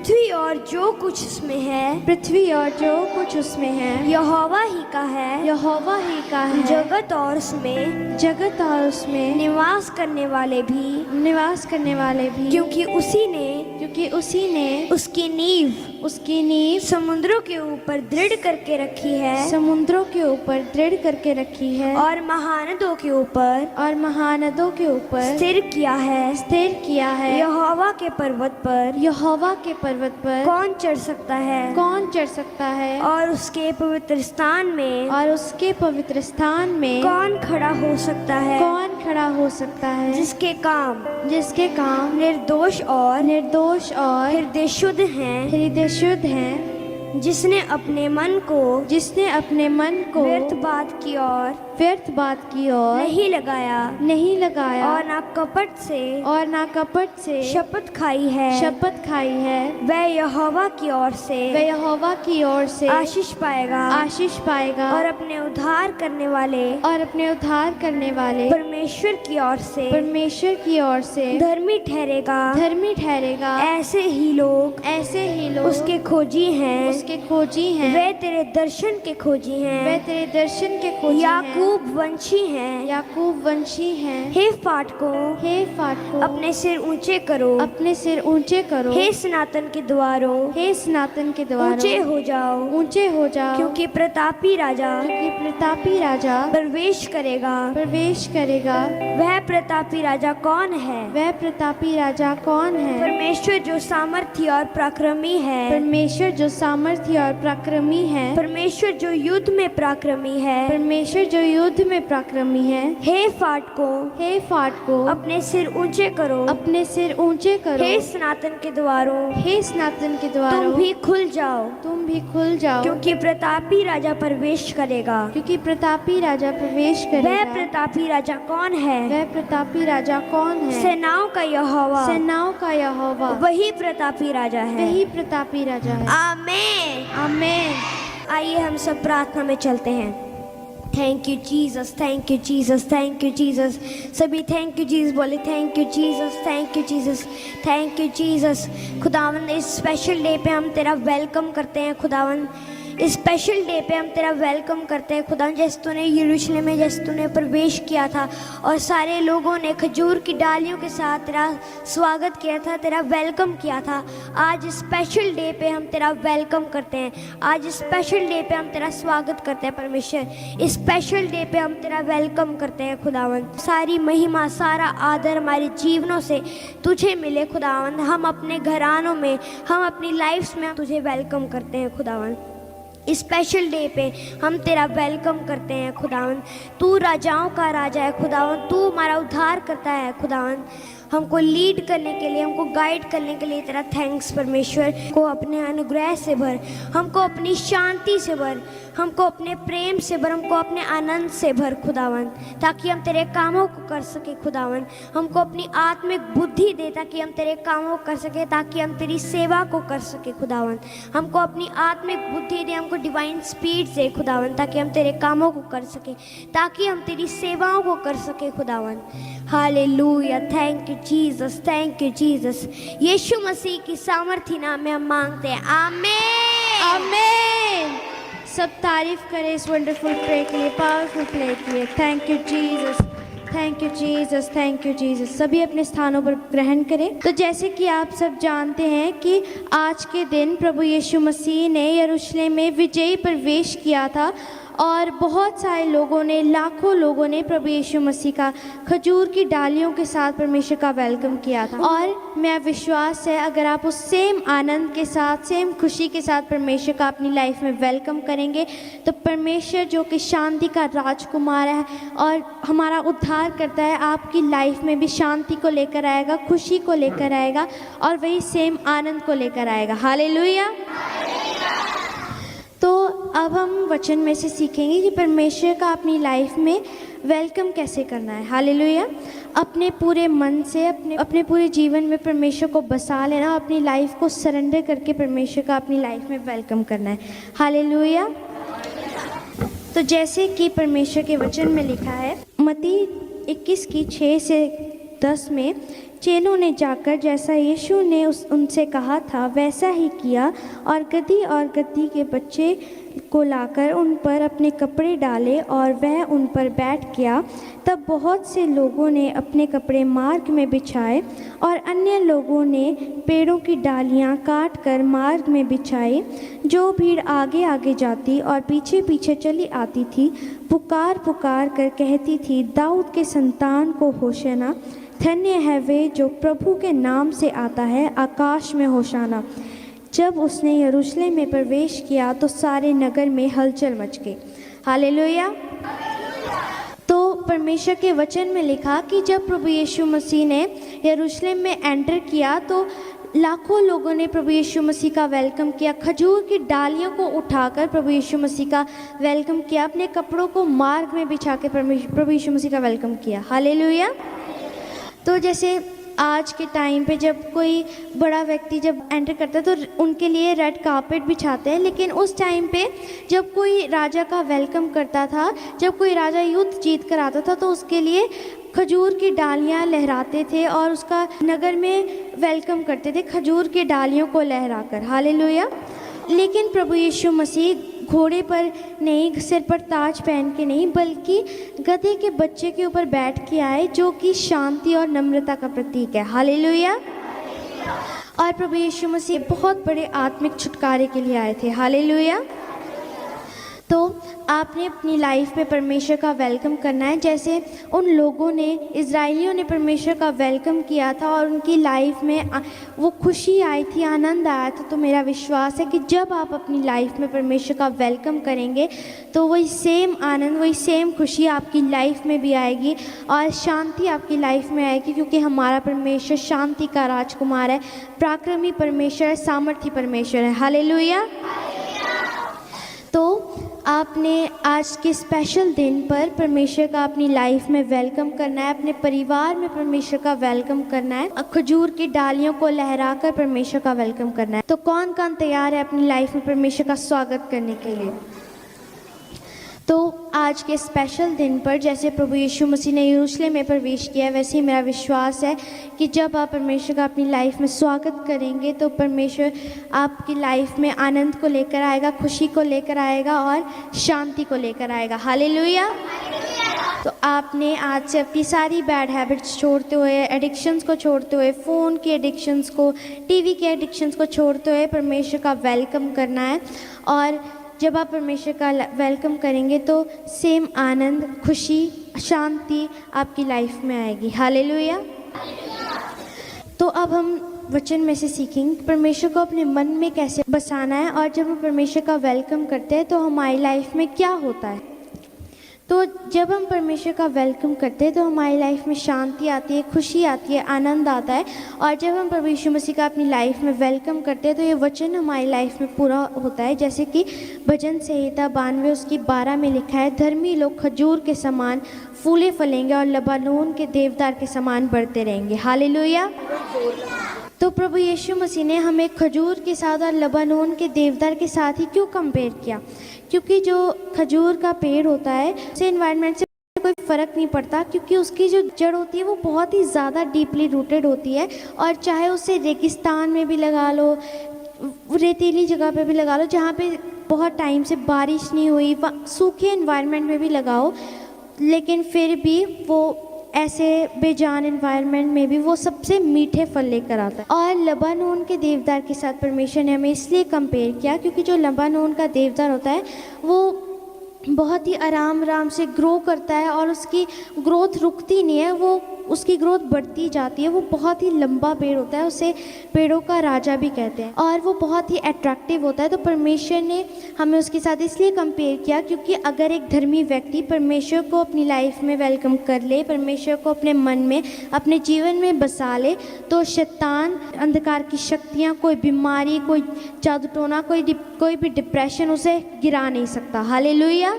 पृथ्वी और जो कुछ उसमें है, पृथ्वी और जो कुछ उसमें है यहोवा ही का है। यहोवा ही का है। जगत और उसमें निवास करने वाले भी, क्योंकि उसी ने उसकी नींव समुद्रों के ऊपर दृढ़ करके रखी है, और महानदों के ऊपर स्थिर किया है। यहोवा के पर्वत पर कौन चढ़ सकता है, और उसके पवित्र स्थान में कौन खड़ा हो सकता है, जिसके काम निर्दोष और हृदय शुद्ध हैं, जिसने अपने मन को व्यर्थ बात की ओर नहीं लगाया, और ना कपट से शपथ खाई है। वह यहोवा की ओर से आशीष पाएगा, और अपने उद्धार करने वाले परमेश्वर की ओर से धर्मी ठहरेगा। ऐसे ही लोग उसके खोजी हैं। वे तेरे दर्शन के खोजी हैं। याकूब वंशी हैं। हे फाटकों, अपने सिर ऊंचे करो। हे सनातन के द्वारों, ऊंचे हो जाओ, क्योंकि प्रतापी राजा प्रवेश करेगा। वह प्रतापी राजा कौन है? परमेश्वर जो सामर्थी और पराक्रमी है। परमेश्वर जो युद्ध में पराक्रमी है। हे फाटकों, अपने सिर ऊंचे करो। हे सनातन के द्वारों, तुम भी खुल जाओ, क्योंकि प्रतापी राजा प्रवेश करेगा। वह प्रतापी राजा कौन है? सेनाओं का यहोवा, वही प्रतापी राजा है। आमीन। आइए हम सब प्रार्थना में चलते हैं। Thank you Jesus, thank you Jesus, thank you Jesus. सभी थैंक यू जीसस बोले। Thank you Jesus, thank you Jesus, thank you Jesus. खुदावंद, इस स्पेशल डे पे हम तेरा वेलकम करते हैं खुदावंद। इस स्पेशल डे पे हम तेरा वेलकम करते हैं खुदावंद। जैसे तूने यरूशलेम में तूने प्रवेश किया था और सारे लोगों ने खजूर की डालियों के साथ तेरा स्वागत किया था, तेरा वेलकम किया था। आज इस स्पेशल डे पे हम तेरा वेलकम करते हैं। आज इस स्पेशल डे पे हम तेरा स्वागत करते हैं परमेश्वर। इस स्पेशल डे पे हम तेरा वेलकम करते हैं खुदावंद। सारी महिमा, सारा आदर हमारे जीवनों से तुझे मिले खुदावंद। हम अपने घरानों में, हम अपनी लाइफ्स में तुझे वेलकम करते हैं खुदावंद। इस स्पेशल डे पे हम तेरा वेलकम करते हैं खुदावंद। तू राजाओं का राजा है खुदावंद। तू हमारा उद्धार करता है खुदावंद। हमको लीड करने के लिए, हमको गाइड करने के लिए तेरा थैंक्स परमेश्वर। को अपने अनुग्रह से भर, हमको अपनी शांति से भर, हमको अपने प्रेम से भर, हमको अपने आनंद से भर खुदावंद, ताकि हम तेरे कामों को कर सके खुदावंद। हमको अपनी आत्मिक बुद्धि दे ताकि हम तेरे कामों को कर सके, ताकि हम तेरी सेवा को कर सके खुदावंद। हमको अपनी आत्मिक बुद्धि दे, हमको डिवाइन स्पीड दे खुदावंद, ताकि हम तेरे कामों को कर सके, ताकि हम तेरी सेवाओं को कर सके खुदावंद। Hallelujah. Thank you Jesus, thank you Jesus. यीशु मसीह की सामर्थी नाम में हम मांगते हैं। आमीन, आमीन। सब तारीफ करें इस वंडरफुल प्रे के लिए, पावरफुल प्रे के लिए। Thank you Jesus, thank you Jesus, thank you Jesus. सभी अपने स्थानों पर ग्रहण करें। तो जैसे कि आप सब जानते हैं कि आज के दिन प्रभु यीशु मसीह ने यरूशलेम में विजयी प्रवेश किया था, और बहुत सारे लोगों ने, लाखों लोगों ने प्रभु यीशु मसीह का खजूर की डालियों के साथ परमेश्वर का वेलकम किया था। और मैं विश्वास है अगर आप उस सेम आनंद के साथ, सेम खुशी के साथ परमेश्वर का अपनी लाइफ में वेलकम करेंगे, तो परमेश्वर जो कि शांति का राजकुमार है और हमारा उद्धार करता है, आपकी लाइफ में भी शांति को लेकर आएगा, खुशी को लेकर आएगा, और वही सेम आनंद को लेकर आएगा। हालेलुया। तो अब हम वचन में से सीखेंगे कि परमेश्वर का अपनी लाइफ में वेलकम कैसे करना है। हालेलुया। अपने पूरे मन से, अपने पूरे जीवन में परमेश्वर को बसा लेना, अपनी लाइफ को सरेंडर करके परमेश्वर का अपनी लाइफ में वेलकम करना है। हालेलुया। तो जैसे कि परमेश्वर के वचन में लिखा है, मत्ती 21 की 6 से 10 में, चेलों ने जाकर जैसा यीशु ने उनसे कहा था वैसा ही किया और गदही के बच्चे को लाकर उन पर अपने कपड़े डाले और वह उन पर बैठ गया। तब बहुत से लोगों ने अपने कपड़े मार्ग में बिछाए और अन्य लोगों ने पेड़ों की डालियां काट कर मार्ग में बिछाई। जो भीड़ आगे आगे जाती और पीछे पीछे चली आती थी, पुकार पुकार कर कहती थी, दाऊद के संतान को होशाना, धन्य है वे जो प्रभु के नाम से आता है, आकाश में होशाना। जब उसने यरूशलेम में प्रवेश किया तो सारे नगर में हलचल मच गई। हालेलुया। तो परमेश्वर के वचन में लिखा कि जब प्रभु यीशु मसीह ने यरूशलेम में एंटर किया तो लाखों लोगों ने प्रभु यीशु मसीह का वेलकम किया। खजूर की डालियों को उठाकर प्रभु यीशु मसीह का वेलकम किया। अपने कपड़ों को मार्ग में बिछा के प्रभु यीशु मसीह का वेलकम किया। हालेलुया। तो जैसे आज के टाइम पे जब कोई बड़ा व्यक्ति जब एंटर करता है तो उनके लिए रेड कारपेट बिछाते हैं, लेकिन उस टाइम पे जब कोई राजा का वेलकम करता था, जब कोई राजा युद्ध जीत कर आता था तो उसके लिए खजूर की डालियां लहराते थे और उसका नगर में वेलकम करते थे खजूर की डालियों को लहराकर। हालेलुया। लेकिन प्रभु यीशु मसीह घोड़े पर नहीं, सिर पर ताज पहन के नहीं, बल्कि गधे के बच्चे के ऊपर बैठ के आए, जो कि शांति और नम्रता का प्रतीक है। हालेलुया। और प्रभु यीशु मसीह बहुत बड़े आत्मिक छुटकारे के लिए आए थे। हालेलुया। तो आपने अपनी लाइफ में परमेश्वर का वेलकम करना है, जैसे उन लोगों ने, इज़राइलियों ने परमेश्वर का वेलकम किया था और उनकी लाइफ में वो खुशी आई थी, आनंद आया था। तो मेरा विश्वास है कि जब आप अपनी लाइफ में परमेश्वर का वेलकम करेंगे तो वही सेम आनंद, वही सेम खुशी आपकी लाइफ में भी आएगी और शांति आपकी लाइफ में आएगी, क्योंकि हमारा परमेश्वर शांति का राजकुमार है, पराक्रमी परमेश्वर है, सामर्थी परमेश्वर है। हालेलुया। तो आपने आज के स्पेशल दिन पर परमेश्वर का अपनी लाइफ में वेलकम करना है, अपने परिवार में परमेश्वर का वेलकम करना है, खजूर की डालियों को लहराकर परमेश्वर का वेलकम करना है। तो कौन कौन तैयार है अपनी लाइफ में परमेश्वर का स्वागत करने के लिए? तो आज के स्पेशल दिन पर जैसे प्रभु यीशु मसीह ने यरूशलेम में प्रवेश किया, वैसे ही मेरा विश्वास है कि जब आप परमेश्वर का अपनी लाइफ में स्वागत करेंगे तो परमेश्वर आपकी लाइफ में आनंद को लेकर आएगा, खुशी को लेकर आएगा और शांति को लेकर आएगा। हालेलुया। तो आपने आज से अपनी सारी बैड हैबिट्स छोड़ते हुए, एडिक्शंस को छोड़ते हुए, फ़ोन के एडिक्शंस को, टीवी के एडिक्शंस को छोड़ते हुए परमेश्वर का वेलकम करना है। और जब आप परमेश्वर का वेलकम करेंगे तो सेम आनंद, खुशी, शांति आपकी लाइफ में आएगी। हालेलुया। तो अब हम वचन में से सीखेंगे परमेश्वर को अपने मन में कैसे बसाना है, और जब हम परमेश्वर का वेलकम करते हैं तो हमारी लाइफ में क्या होता है। तो जब हम परमेश्वर का वेलकम करते हैं तो हमारी लाइफ में शांति आती है, खुशी आती है, आनंद आता है। और जब हम प्रभु यीशु मसीह का अपनी लाइफ में वेलकम करते हैं तो ये वचन हमारी लाइफ में पूरा होता है, जैसे कि भजन संहिता 92 उसकी 12 में लिखा है, धर्मी लोग खजूर के समान फूले फलेंगे और लबानोन के देवदार के समान बढ़ते रहेंगे। हालेलुया। तो प्रभु यीशु मसीह ने हमें खजूर के साथ और लबानोन के देवदार के साथ ही क्यों कंपेयर किया? क्योंकि जो खजूर का पेड़ होता है उसे एनवायरनमेंट से कोई फ़र्क नहीं पड़ता, क्योंकि उसकी जो जड़ होती है वो बहुत ही ज़्यादा डीपली रूटेड होती है। और चाहे उसे रेगिस्तान में भी लगा लो, रेतीली जगह पे भी लगा लो, जहाँ पे बहुत टाइम से बारिश नहीं हुई, सूखे एनवायरनमेंट में भी लगाओ, लेकिन फिर भी वो ऐसे बेजान एनवायरनमेंट में भी वो सबसे मीठे फल लेकर आता है। और लबानोन के देवदार के साथ परमेश्वर ने हमें इसलिए कंपेयर किया क्योंकि जो लबानोन का देवदार होता है वो बहुत ही आराम से ग्रो करता है और उसकी ग्रोथ रुकती नहीं है, वो उसकी ग्रोथ बढ़ती जाती है। वो बहुत ही लंबा पेड़ होता है, उसे पेड़ों का राजा भी कहते हैं, और वो बहुत ही अट्रैक्टिव होता है। तो परमेश्वर ने हमें उसके साथ इसलिए कंपेयर किया क्योंकि अगर एक धर्मी व्यक्ति परमेश्वर को अपनी लाइफ में वेलकम कर ले, परमेश्वर को अपने मन में, अपने जीवन में बसा ले, तो शैतान, अंधकार की शक्तियाँ, कोई बीमारी, कोई जादू टोना, कोई भी डिप्रेशन उसे गिरा नहीं सकता। हालेलुया।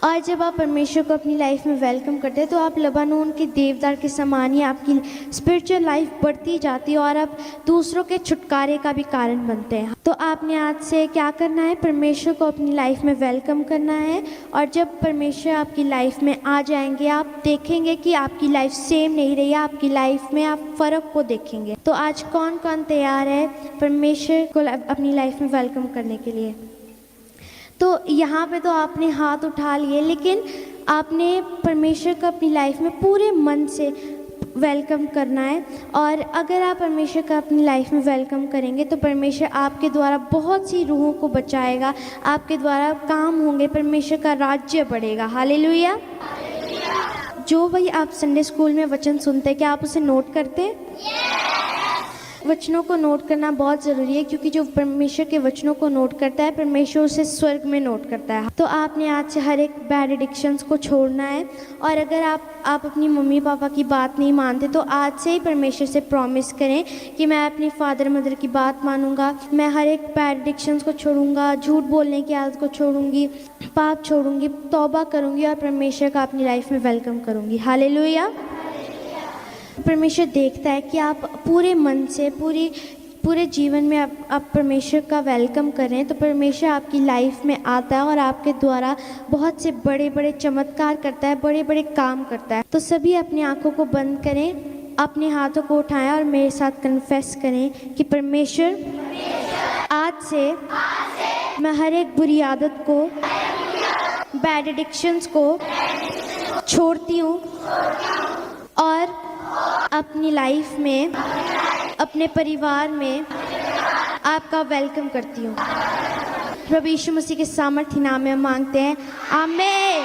और जब आप परमेश्वर को अपनी लाइफ में वेलकम करते हैं तो आप लबानोन के देवदार के समान ही आपकी स्पिरिचुअल लाइफ बढ़ती जाती है और आप दूसरों के छुटकारे का भी कारण बनते हैं। तो आपने आज से क्या करना है, परमेश्वर को अपनी लाइफ में वेलकम करना है। और जब परमेश्वर आपकी लाइफ में आ जाएंगे आप देखेंगे कि आपकी लाइफ सेम नहीं रही है, आपकी लाइफ में आप फ़र्क को देखेंगे। तो आज कौन कौन तैयार है परमेश्वर को अपनी लाइफ में वेलकम करने के लिए? तो यहाँ पे तो आपने हाथ उठा लिए, लेकिन आपने परमेश्वर को अपनी लाइफ में पूरे मन से वेलकम करना है। और अगर आप परमेश्वर का अपनी लाइफ में वेलकम करेंगे तो परमेश्वर आपके द्वारा बहुत सी रूहों को बचाएगा, आपके द्वारा काम होंगे, परमेश्वर का राज्य बढ़ेगा। हालेलुया। जो भाई आप संडे स्कूल में वचन सुनते हैं, क्या आप उसे नोट करते हैं? वचनों को नोट करना बहुत ज़रूरी है, क्योंकि जो परमेश्वर के वचनों को नोट करता है परमेश्वर उसे स्वर्ग में नोट करता है। तो आपने आज से हर एक बैड एडिक्शंस को छोड़ना है। और अगर आप अपनी मम्मी पापा की बात नहीं मानते तो आज से ही परमेश्वर से प्रॉमिस करें कि मैं अपनी फादर मदर की बात मानूंगा, मैं हर एक बैड एडिक्शंस को छोड़ूंगा, झूठ बोलने की आदत को छोड़ूंगी, पाप छोड़ूंगी, तौबा करूंगी और परमेश्वर का अपनी लाइफ में वेलकम करूंगी। हालेलुया। परमेश्वर देखता है कि आप पूरे मन से पूरे जीवन में आप परमेश्वर का वेलकम करें, तो परमेश्वर आपकी लाइफ में आता है और आपके द्वारा बहुत से बड़े बड़े चमत्कार करता है, बड़े बड़े काम करता है। तो सभी अपनी आंखों को बंद करें, अपने हाथों को उठाएं और मेरे साथ कन्फेस करें कि परमेश्वर आज से मैं हर एक बुरी आदत को, बैड एडिक्शंस को छोड़ती हूँ और अपनी लाइफ में, अपने परिवार में आपका वेलकम करती हूँ। प्रभु यीशु मसीह के सामर्थ्य नाम में हम मांगते हैं, आमीन।